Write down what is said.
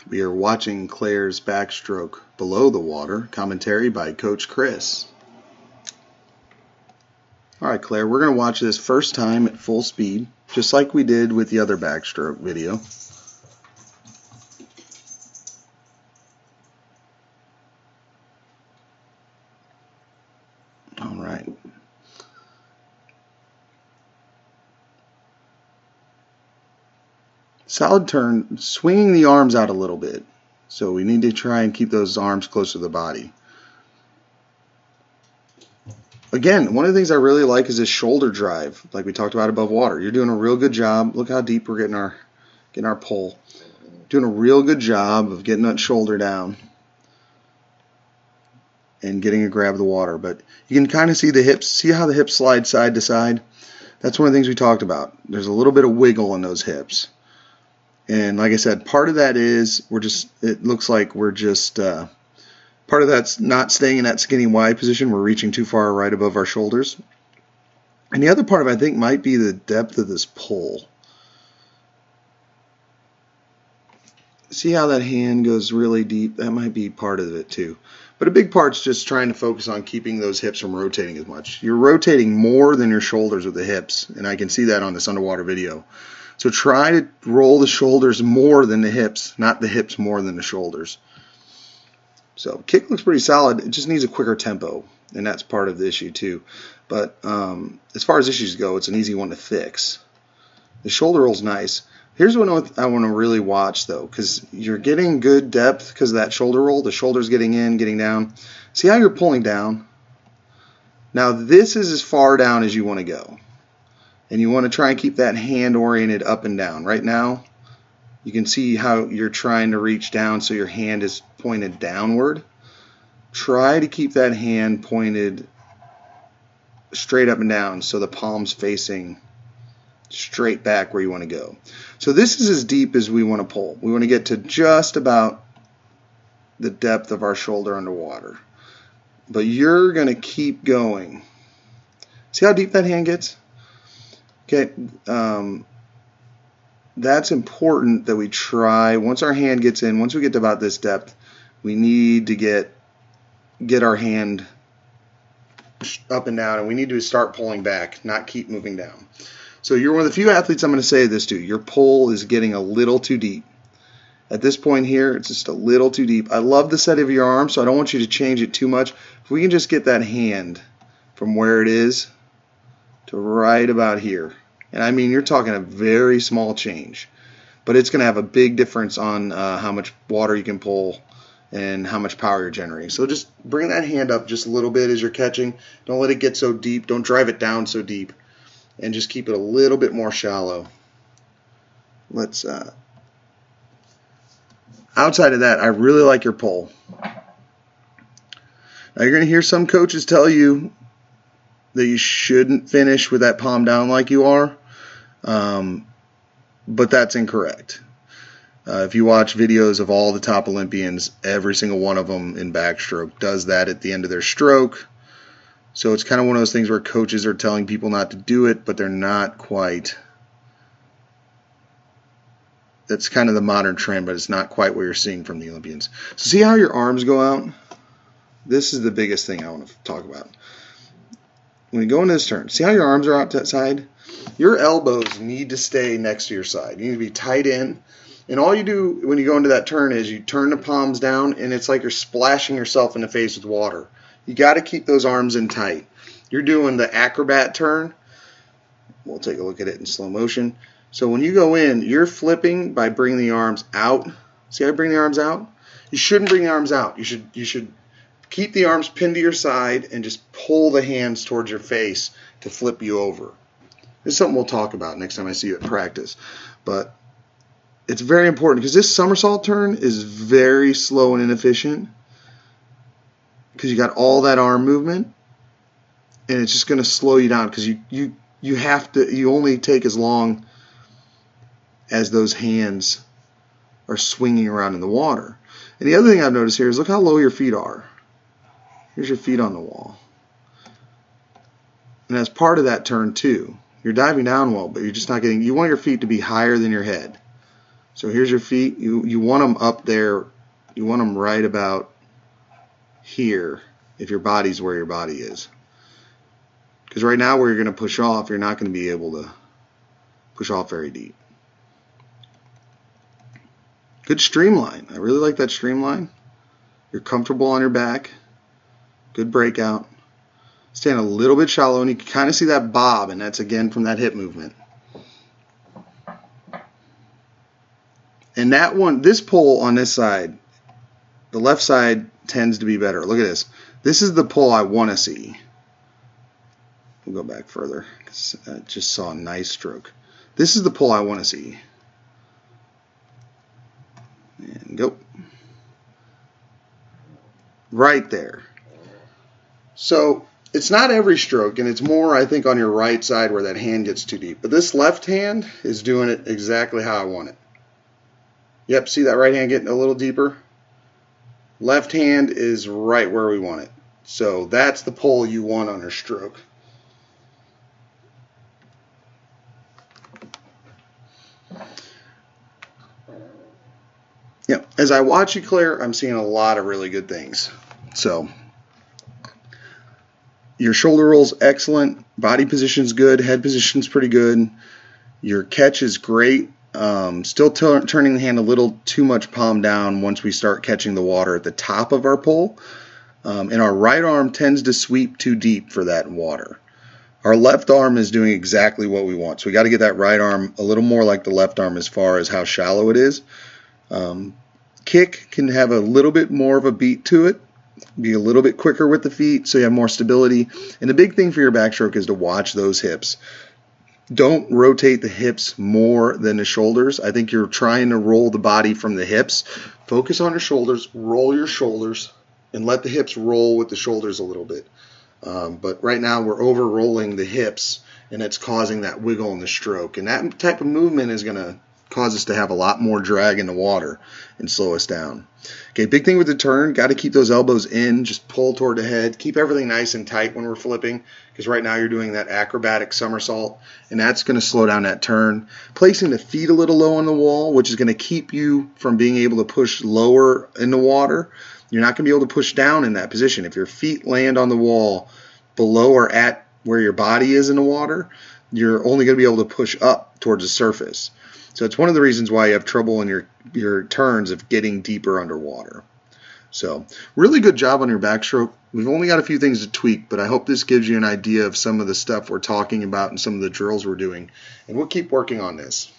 We are watching Claire's backstroke below the water, commentary by Coach Chris. Alright Claire, we're going to watch this first time at full speed, just like we did with the other backstroke video. Alright. Solid turn, swinging the arms out a little bit. So we need to try and keep those arms close to the body. Again, one of the things I really like is this shoulder drive, like we talked about above water. You're doing a real good job. Look how deep we're getting our pull. Doing a real good job of getting that shoulder down and getting a grab of the water. But you can kind of see the hips. See how the hips slide side to side? That's one of the things we talked about. There's a little bit of wiggle in those hips. And like I said, part of that is it looks like we're just part of that's not staying in that skinny wide position. We're reaching too far right above our shoulders. And the other part of it, I think, might be the depth of this pull. See how that hand goes really deep? That might be part of it too. But a big part's just trying to focus on keeping those hips from rotating as much. You're rotating more than your shoulders with the hips, and I can see that on this underwater video. So try to roll the shoulders more than the hips, not the hips more than the shoulders. So kick looks pretty solid. It just needs a quicker tempo, and that's part of the issue too. But as far as issues go, it's an easy one to fix. The shoulder roll's nice. Here's what I want to really watch though, because you're getting good depth because of that shoulder roll. The shoulder's getting in, getting down. See how you're pulling down? Now this is as far down as you want to go. And you want to try and keep that hand oriented up and down. Right now, you can see how you're trying to reach down so your hand is pointed downward. Try to keep that hand pointed straight up and down so the palm's facing straight back where you want to go. So this is as deep as we want to pull. We want to get to just about the depth of our shoulder underwater. But you're going to keep going. See how deep that hand gets? Okay, that's important that we try. Once our hand gets in, once we get to about this depth, we need to get our hand up and down, and we need to start pulling back, not keep moving down. So you're one of the few athletes I'm going to say this to. Your pull is getting a little too deep. At this point here, it's just a little too deep. I love the set of your arm, so I don't want you to change it too much. If we can just get that hand from where it is to right about here. And I mean, you're talking a very small change, but it's going to have a big difference on how much water you can pull and how much power you're generating. So just bring that hand up just a little bit as you're catching. Don't let it get so deep. Don't drive it down so deep, and just keep it a little bit more shallow. Let's outside of that, I really like your pull. Now you're going to hear some coaches tell you that you shouldn't finish with that palm down like you are, but that's incorrect. If you watch videos of all the top Olympians, every single one of them in backstroke does that at the end of their stroke. So it's kind of one of those things where coaches are telling people not to do it, but they're not quite. That's kind of the modern trend, but it's not quite what you're seeing from the Olympians. So see how your arms go out? This is the biggest thing I want to talk about. When you go into this turn, see how your arms are out to that side? Your elbows need to stay next to your side. You need to be tight in. And all you do when you go into that turn is you turn the palms down, and it's like you're splashing yourself in the face with water. You got to keep those arms in tight. You're doing the acrobat turn. We'll take a look at it in slow motion. So when you go in, you're flipping by bringing the arms out. See how I bring the arms out? You shouldn't bring the arms out. You should keep the arms pinned to your side and just pull the hands towards your face to flip you over. This is something we'll talk about next time I see you at practice. But it's very important because this somersault turn is very slow and inefficient because you got all that arm movement, and it's just going to slow you down because you only take as long as those hands are swinging around in the water. And the other thing I've noticed here is look how low your feet are. Here's your feet on the wall. And as part of that turn too, you're diving down well, but you're just not getting, you want your feet to be higher than your head. So here's your feet. You want them up there. You want them right about here if your body's where your body is. Because right now where you're going to push off, you're not going to be able to push off very deep. Good streamline. I really like that streamline. You're comfortable on your back. Good breakout. Stand a little bit shallow, and you can kind of see that bob, and that's again from that hip movement. And that one, this pull on this side, the left side tends to be better. Look at this. This is the pull I want to see. We'll go back further because I just saw a nice stroke. This is the pull I want to see. And go. Right there. So it's not every stroke, and it's more, I think, on your right side where that hand gets too deep. But this left hand is doing it exactly how I want it. Yep, see that right hand getting a little deeper? Left hand is right where we want it. So that's the pull you want on your stroke. Yep, as I watch you, Claire, I'm seeing a lot of really good things. So your shoulder roll's excellent, body position's good, head position's pretty good, your catch is great. Still turning the hand a little too much palm down once we start catching the water at the top of our pull. And our right arm tends to sweep too deep for that water. Our left arm is doing exactly what we want. So we got to get that right arm a little more like the left arm as far as how shallow it is. Kick can have a little bit more of a beat to it. Be a little bit quicker with the feet so you have more stability. And the big thing for your backstroke is to watch those hips. Don't rotate the hips more than the shoulders. I think you're trying to roll the body from the hips. Focus on your shoulders, roll your shoulders, and let the hips roll with the shoulders a little bit. But right now we're over rolling the hips, and it's causing that wiggle in the stroke. And that type of movement is going to cause us to have a lot more drag in the water and slow us down. Okay, big thing with the turn, got to keep those elbows in, just pull toward the head, keep everything nice and tight when we're flipping, because right now you're doing that acrobatic somersault, and that's going to slow down that turn. Placing the feet a little low on the wall, which is going to keep you from being able to push lower in the water. You're not going to be able to push down in that position. If your feet land on the wall below or at where your body is in the water, you're only going to be able to push up towards the surface. So it's one of the reasons why you have trouble in your turns of getting deeper underwater. So really good job on your backstroke. We've only got a few things to tweak, but I hope this gives you an idea of some of the stuff we're talking about and some of the drills we're doing. And we'll keep working on this.